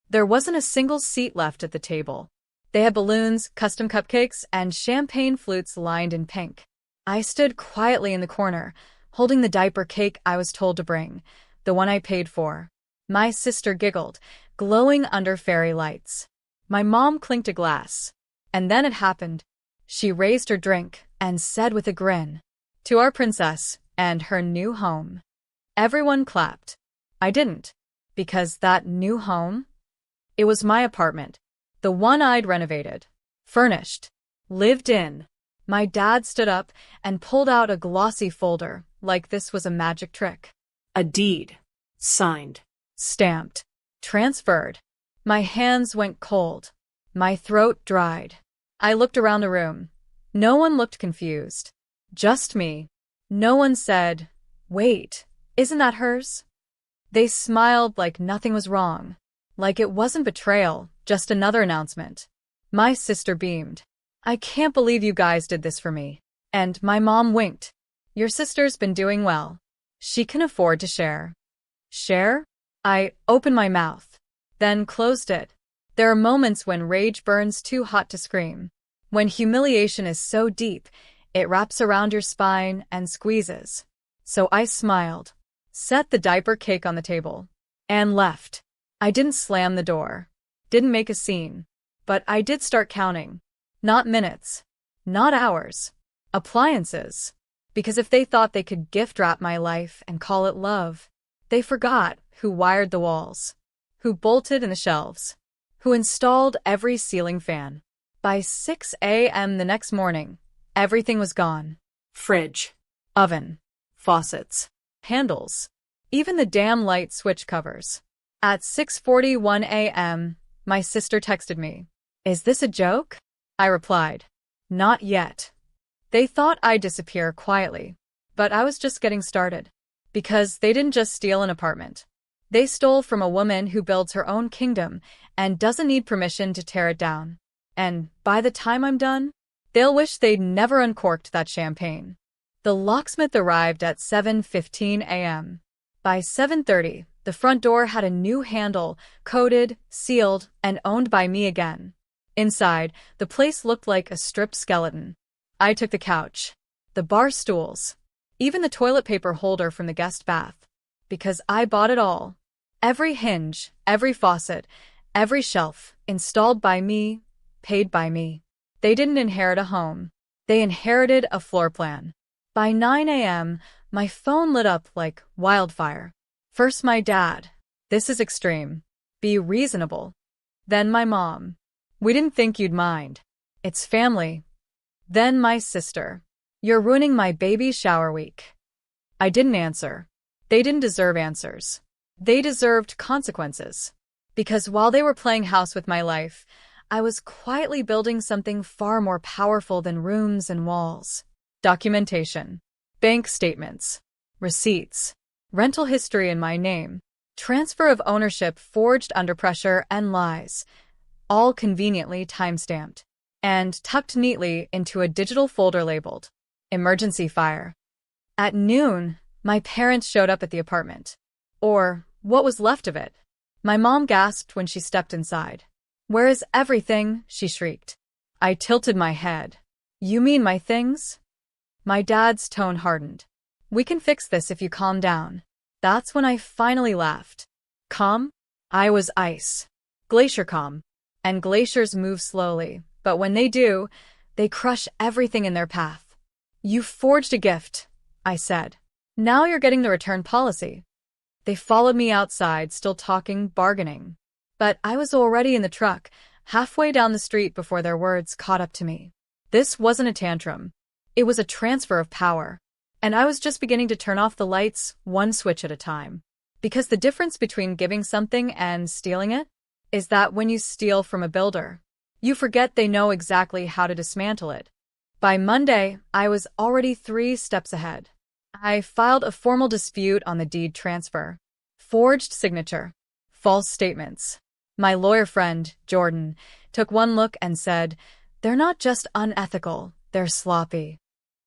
There wasn't a single seat left at the table. They had balloons, custom cupcakes, and champagne flutes lined in pink. I stood quietly in the corner, holding the diaper cake I was told to bring, the one I paid for. My sister giggled, glowing under fairy lights. My mom clinked a glass. And then it happened. She raised her drink and said with a grin, "To our princess and her new home." Everyone clapped. I didn't. Because that new home? It was my apartment. The one I'd renovated. Furnished. Lived in. My dad stood up and pulled out a glossy folder, like this was a magic trick. A deed. Signed. Stamped. Transferred. My hands went cold. My throat dried. I looked around the room. No one looked confused. Just me. No one said, "Wait, isn't that hers?" They smiled like nothing was wrong. Like it wasn't betrayal, just another announcement. My sister beamed. "I can't believe you guys did this for me." And my mom winked. "Your sister's been doing well. She can afford to share." Share? I opened my mouth, then closed it. There are moments when rage burns too hot to scream. When humiliation is so deep, it wraps around your spine and squeezes. So I smiled, set the diaper cake on the table, and left. I didn't slam the door, didn't make a scene, but I did start counting. Not minutes, not hours, appliances. Because if they thought they could gift wrap my life and call it love, they forgot who wired the walls, who bolted in the shelves, who installed every ceiling fan. By 6 a.m. the next morning, everything was gone. Fridge. Oven. Faucets. Handles. Even the damn light switch covers. At 6:41 a.m., my sister texted me. "Is this a joke?" I replied, "Not yet." They thought I'd disappear quietly, but I was just getting started. Because they didn't just steal an apartment. They stole from a woman who builds her own kingdom and doesn't need permission to tear it down. And by the time I'm done, they'll wish they'd never uncorked that champagne. The locksmith arrived at 7:15 a.m. By 7:30, the front door had a new handle, coded, sealed, and owned by me again. Inside, the place looked like a stripped skeleton. I took the couch, the bar stools, even the toilet paper holder from the guest bath. Because I bought it all. Every hinge, every faucet, every shelf, installed by me, paid by me. They didn't inherit a home. They inherited a floor plan. By 9 a.m., my phone lit up like wildfire. First my dad. "This is extreme. Be reasonable." Then my mom. "We didn't think you'd mind. It's family." Then my sister. "You're ruining my baby's shower week." I didn't answer. They didn't deserve answers. They deserved consequences. Because while they were playing house with my life, I was quietly building something far more powerful than rooms and walls. Documentation. Bank statements. Receipts. Rental history in my name. Transfer of ownership forged under pressure and lies. All conveniently timestamped. And tucked neatly into a digital folder labeled Emergency Fire. At noon, my parents showed up at the apartment. Or what was left of it. My mom gasped when she stepped inside. "Where is everything?" she shrieked. I tilted my head. "You mean my things?" My dad's tone hardened. "We can fix this if you calm down." That's when I finally laughed. Calm? I was ice. Glacier calm. And glaciers move slowly, but when they do, they crush everything in their path. "You forged a gift," I said. "Now you're getting the return policy." They followed me outside, still talking, bargaining. But I was already in the truck, halfway down the street before their words caught up to me. This wasn't a tantrum. It was a transfer of power. And I was just beginning to turn off the lights, one switch at a time. Because the difference between giving something and stealing it is that when you steal from a builder, you forget they know exactly how to dismantle it. By Monday, I was already 3 steps ahead. I filed a formal dispute on the deed transfer. Forged signature. False statements. My lawyer friend, Jordan, took one look and said, "They're not just unethical, they're sloppy."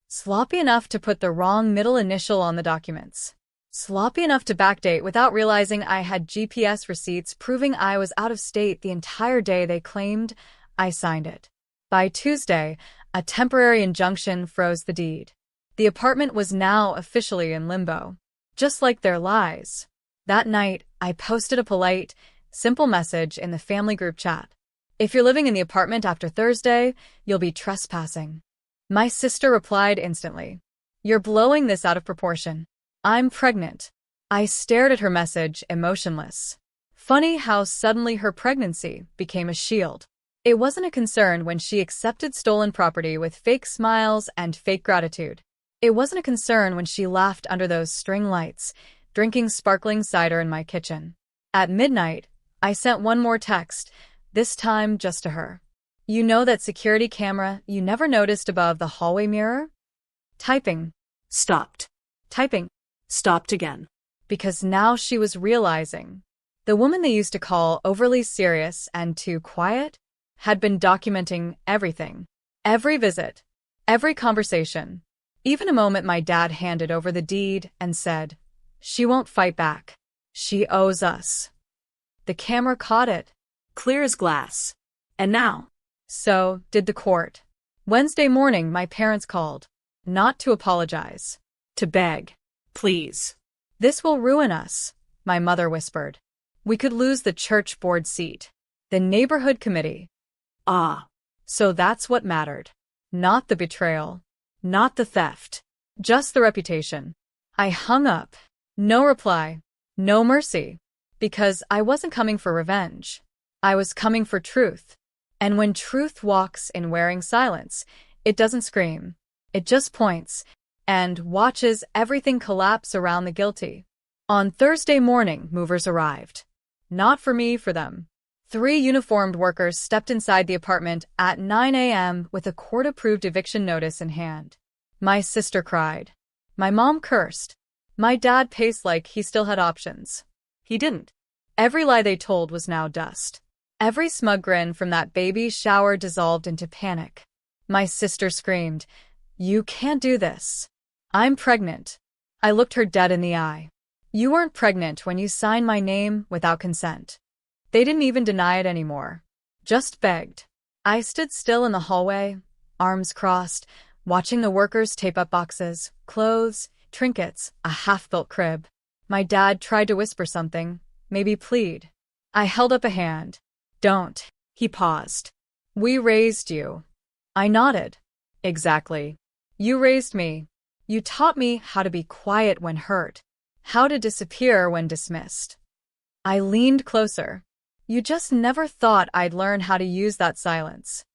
Sloppy enough to put the wrong middle initial on the documents. Sloppy enough to backdate without realizing I had GPS receipts proving I was out of state the entire day they claimed. I signed it. By Tuesday, a temporary injunction froze the deed. The apartment was now officially in limbo, just like their lies. That night, I posted a polite, simple message in the family group chat. If you're living in the apartment after Thursday, you'll be trespassing. My sister replied instantly. You're blowing this out of proportion. I'm pregnant. I stared at her message, emotionless. Funny how suddenly her pregnancy became a shield. It wasn't a concern when she accepted stolen property with fake smiles and fake gratitude. It wasn't a concern when she laughed under those string lights, drinking sparkling cider in my kitchen. At midnight, I sent one more text, this time just to her. You know that security camera you never noticed above the hallway mirror? Typing. Stopped. Typing. Stopped again. Because now she was realizing. The woman they used to call overly serious and too quiet had been documenting everything. Every visit. Every conversation. Even a moment my dad handed over the deed and said, she won't fight back. She owes us. The camera caught it. Clear as glass. And now? So did the court. Wednesday morning, my parents called. Not to apologize. To beg. Please. This will ruin us, my mother whispered. We could lose the church board seat. The neighborhood committee. Ah. So that's what mattered. Not the betrayal. Not the theft. Just the reputation. I hung up. No reply. No mercy. Because I wasn't coming for revenge. I was coming for truth. And when truth walks in wearing silence, it doesn't scream. It just points and watches everything collapse around the guilty. On Thursday morning, movers arrived. Not for me, for them. 3 uniformed workers stepped inside the apartment at 9 a.m. with a court-approved eviction notice in hand. My sister cried. My mom cursed. My dad paced like he still had options. He didn't. Every lie they told was now dust. Every smug grin from that baby shower dissolved into panic. My sister screamed, "You can't do this. I'm pregnant." I looked her dead in the eye. You weren't pregnant when you signed my name without consent. They didn't even deny it anymore. Just begged. I stood still in the hallway, arms crossed, watching the workers tape up boxes, clothes, trinkets, a half-built crib. My dad tried to whisper something, maybe plead. I held up a hand. Don't. He paused. We raised you. I nodded. Exactly. You raised me. You taught me how to be quiet when hurt, how to disappear when dismissed. I leaned closer. You just never thought I'd learn how to use that silence.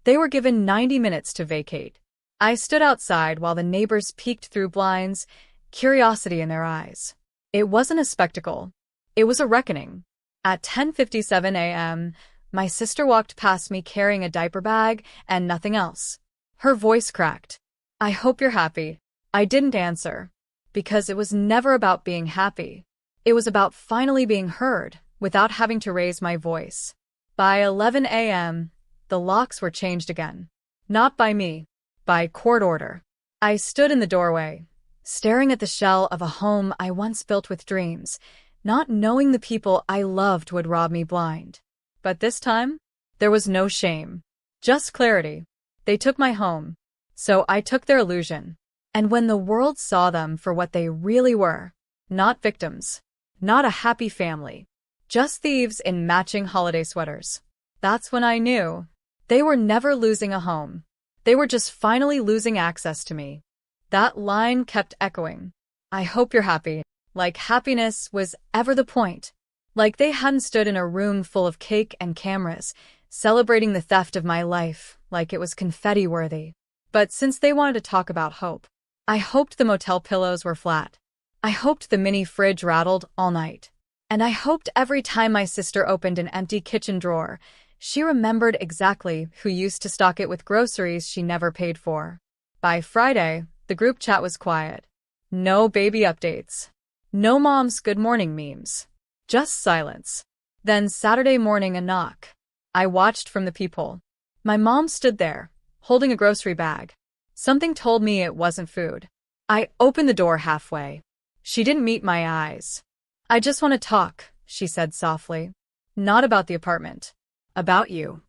They were given 90 minutes to vacate. I stood outside while the neighbors peeked through blinds, curiosity in their eyes. It wasn't a spectacle. It was a reckoning. At 10:57 a.m., my sister walked past me carrying a diaper bag and nothing else. Her voice cracked. I hope you're happy. I didn't answer. Because it was never about being happy. It was about finally being heard, without having to raise my voice. By 11 a.m., the locks were changed again. Not by me. By court order. I stood in the doorway, staring at the shell of a home I once built with dreams, not knowing the people I loved would rob me blind. But this time, there was no shame. Just clarity. They took my home. So I took their illusion. And when the world saw them for what they really were, not victims, not a happy family, just thieves in matching holiday sweaters, that's when I knew they were never losing a home. They were just finally losing access to me. That line kept echoing. I hope you're happy. Like happiness was ever the point. Like they hadn't stood in a room full of cake and cameras, celebrating the theft of my life like it was confetti-worthy. But since they wanted to talk about hope, I hoped the motel pillows were flat. I hoped the mini fridge rattled all night. And I hoped every time my sister opened an empty kitchen drawer, she remembered exactly who used to stock it with groceries she never paid for. By Friday, the group chat was quiet. No baby updates. No mom's good morning memes. Just silence. Then Saturday morning, a knock. I watched from the peephole. My mom stood there, holding a grocery bag. Something told me it wasn't food. I opened the door halfway. She didn't meet my eyes. I just want to talk, she said softly. Not about the apartment. About you.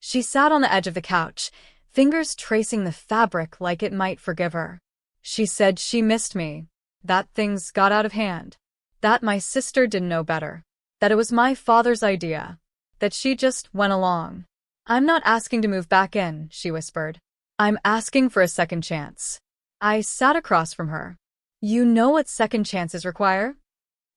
She sat on the edge of the couch, fingers tracing the fabric like it might forgive her. She said she missed me, that things got out of hand, that my sister didn't know better, that it was my father's idea, that she just went along. I'm not asking to move back in, she whispered. I'm asking for a second chance. I sat across from her. You know what second chances require?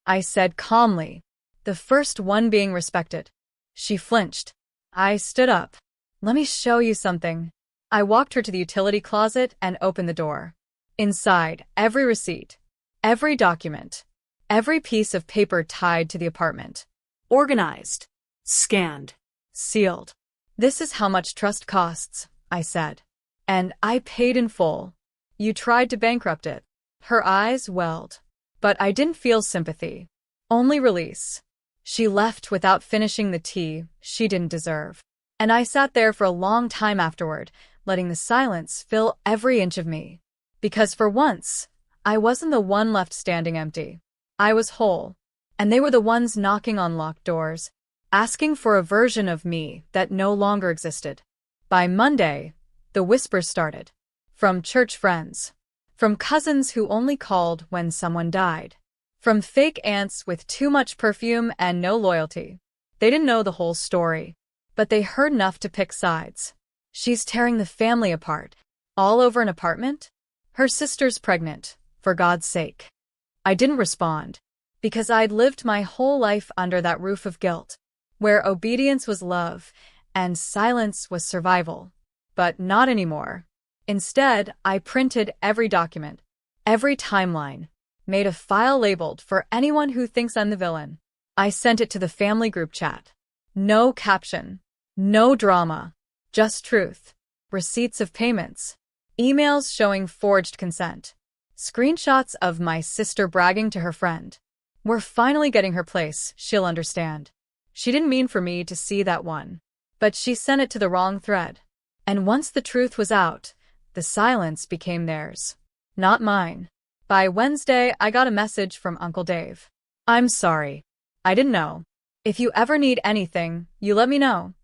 I said calmly, the first one being respected. She flinched. I stood up. Let me show you something. I walked her to the utility closet and opened the door. Inside, every receipt, every document, every piece of paper tied to the apartment. Organized. Scanned. Sealed. This is how much trust costs, I said. And I paid in full. You tried to bankrupt it. Her eyes welled. But I didn't feel sympathy. Only release. She left without finishing the tea she didn't deserve. And I sat there for a long time afterward, letting the silence fill every inch of me. Because for once, I wasn't the one left standing empty. I was whole. And they were the ones knocking on locked doors, asking for a version of me that no longer existed. By Monday, the whispers started. From church friends. From cousins who only called when someone died. From fake aunts with too much perfume and no loyalty. They didn't know the whole story, but they heard enough to pick sides. She's tearing the family apart, all over an apartment? Her sister's pregnant, for God's sake. I didn't respond, because I'd lived my whole life under that roof of guilt, where obedience was love and silence was survival. But not anymore. Instead, I printed every document, every timeline, made a file labeled for anyone who thinks I'm the villain. I sent it to the family group chat. No caption, no drama, just truth. Receipts of payments, emails showing forged consent, screenshots of my sister bragging to her friend. We're finally getting her place, she'll understand. She didn't mean for me to see that one, but she sent it to the wrong thread. And once the truth was out, the silence became theirs, not mine. By Wednesday, I got a message from Uncle Dave. I'm sorry. I didn't know. If you ever need anything, you let me know.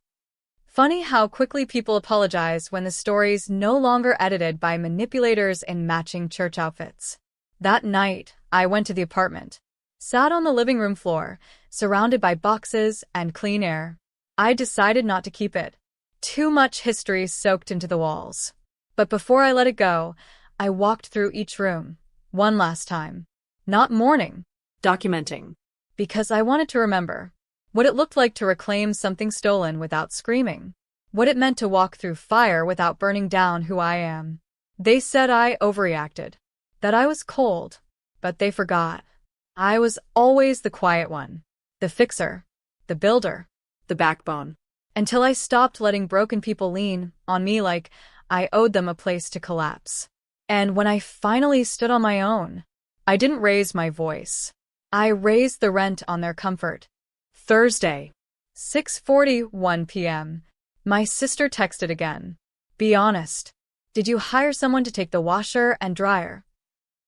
Funny how quickly people apologize when the story's no longer edited by manipulators in matching church outfits. That night, I went to the apartment, sat on the living room floor, surrounded by boxes and clean air. I decided not to keep it. Too much history soaked into the walls. But before I let it go, I walked through each room, one last time. Not mourning. Documenting. Because I wanted to remember what it looked like to reclaim something stolen without screaming. What it meant to walk through fire without burning down who I am. They said I overreacted, that I was cold, but they forgot. I was always the quiet one, the fixer, the builder, The backbone. until I stopped letting broken people lean on me like I owed them a place to collapse. And when I finally stood on my own, I didn't raise my voice. I raised the rent on their comfort. Thursday, 6:41 p.m. My sister texted again. Be honest. Did you hire someone to take the washer and dryer?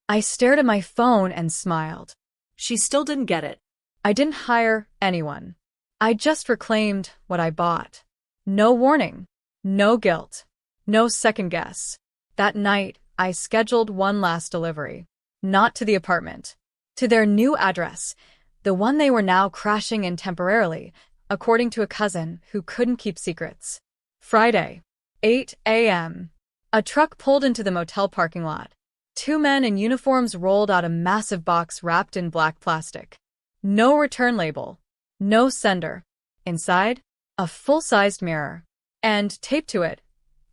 I stared at my phone and smiled. She still didn't get it. I didn't hire anyone. I just reclaimed what I bought. No warning. No guilt. No second guess. That night, I scheduled one last delivery. Not to the apartment. To their new address. The one they were now crashing in temporarily, according to a cousin who couldn't keep secrets. Friday, 8 a.m. A truck pulled into the motel parking lot. Two men in uniforms rolled out a massive box wrapped in black plastic. No return label. No sender. Inside, a full-sized mirror. And, taped to it,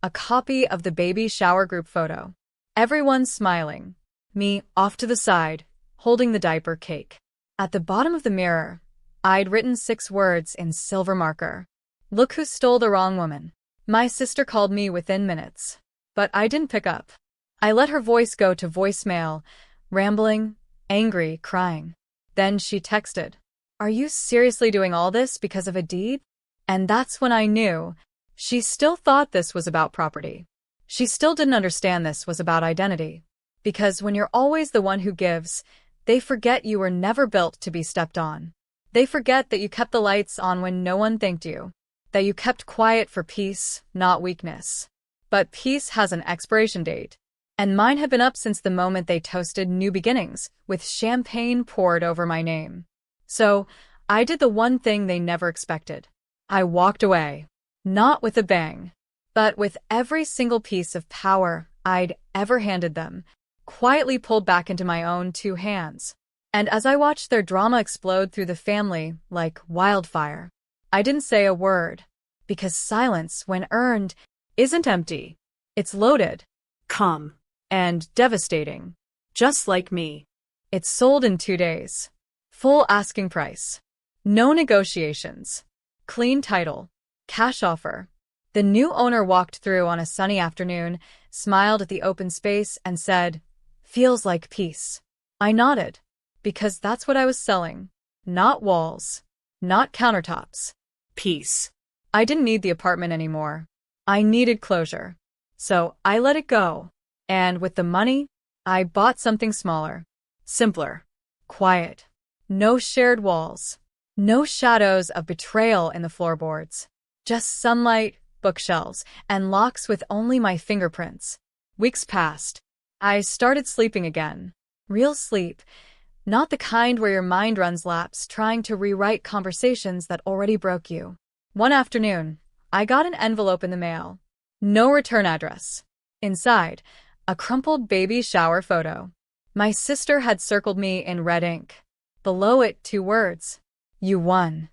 a copy of the baby shower group photo. Everyone smiling. Me, off to the side, holding the diaper cake. At the bottom of the mirror, I'd written 6 words in silver marker. Look who stole the wrong woman. My sister called me within minutes. But I didn't pick up. I let her voice go to voicemail, rambling, angry, crying. Then she texted, "Are you seriously doing all this because of a deed?" And that's when I knew she still thought this was about property. She still didn't understand this was about identity. Because when you're always the one who gives, They forget you were never built to be stepped on. They forget that you kept the lights on when no one thanked you, that you kept quiet for peace, not weakness. But peace has an expiration date. And mine had been up since the moment they toasted new beginnings, with champagne poured over my name. So, I did the one thing they never expected. I walked away. Not with a bang, but with every single piece of power I'd ever handed them, quietly pulled back into my own two hands. And as I watched their drama explode through the family like wildfire, I didn't say a word, because silence, when earned, isn't empty. It's loaded. Calm. And devastating. Just like me. It sold in 2 days. Full asking price. No negotiations. Clean title. Cash offer. The new owner walked through on a sunny afternoon, smiled at the open space, and said, "Feels like peace." I nodded, because that's what I was selling. Not walls. Not countertops. Peace. I didn't need the apartment anymore. I needed closure. So I let it go. And with the money, I bought something smaller. Simpler. Quiet. No shared walls. No shadows of betrayal in the floorboards. Just sunlight, bookshelves, and locks with only my fingerprints. Weeks passed. I started sleeping again. Real sleep. Not the kind where your mind runs laps trying to rewrite conversations that already broke you. One afternoon, I got an envelope in the mail. No return address. Inside, a crumpled baby shower photo. My sister had circled me in red ink. Below it, 2 words. "You won."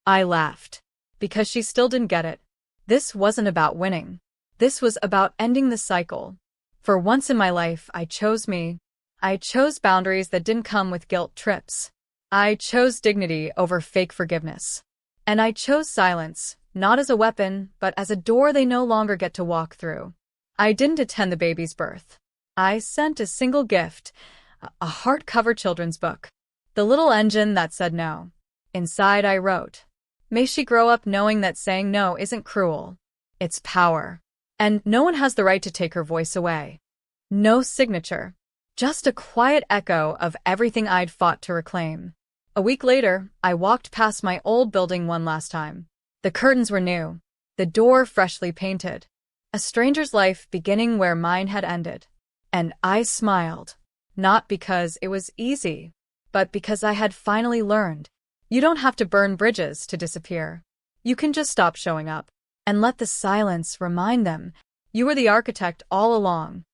I laughed, because she still didn't get it. This wasn't about winning. This was about ending the cycle. For once in my life, I chose me. I chose boundaries that didn't come with guilt trips. I chose dignity over fake forgiveness. And I chose silence, not as a weapon, but as a door they no longer get to walk through. I didn't attend the baby's birth. I sent a single gift, a hardcover children's book. The little engine that said no. Inside I wrote, "May she grow up knowing that saying no isn't cruel. It's power. And no one has the right to take her voice away." No signature. Just a quiet echo of everything I'd fought to reclaim. A week later, I walked past my old building one last time. The curtains were new. The door freshly painted. A stranger's life beginning where mine had ended. And I smiled. Not because it was easy, but because I had finally learned. You don't have to burn bridges to disappear. You can just stop showing up and let the silence remind them you were the architect all along.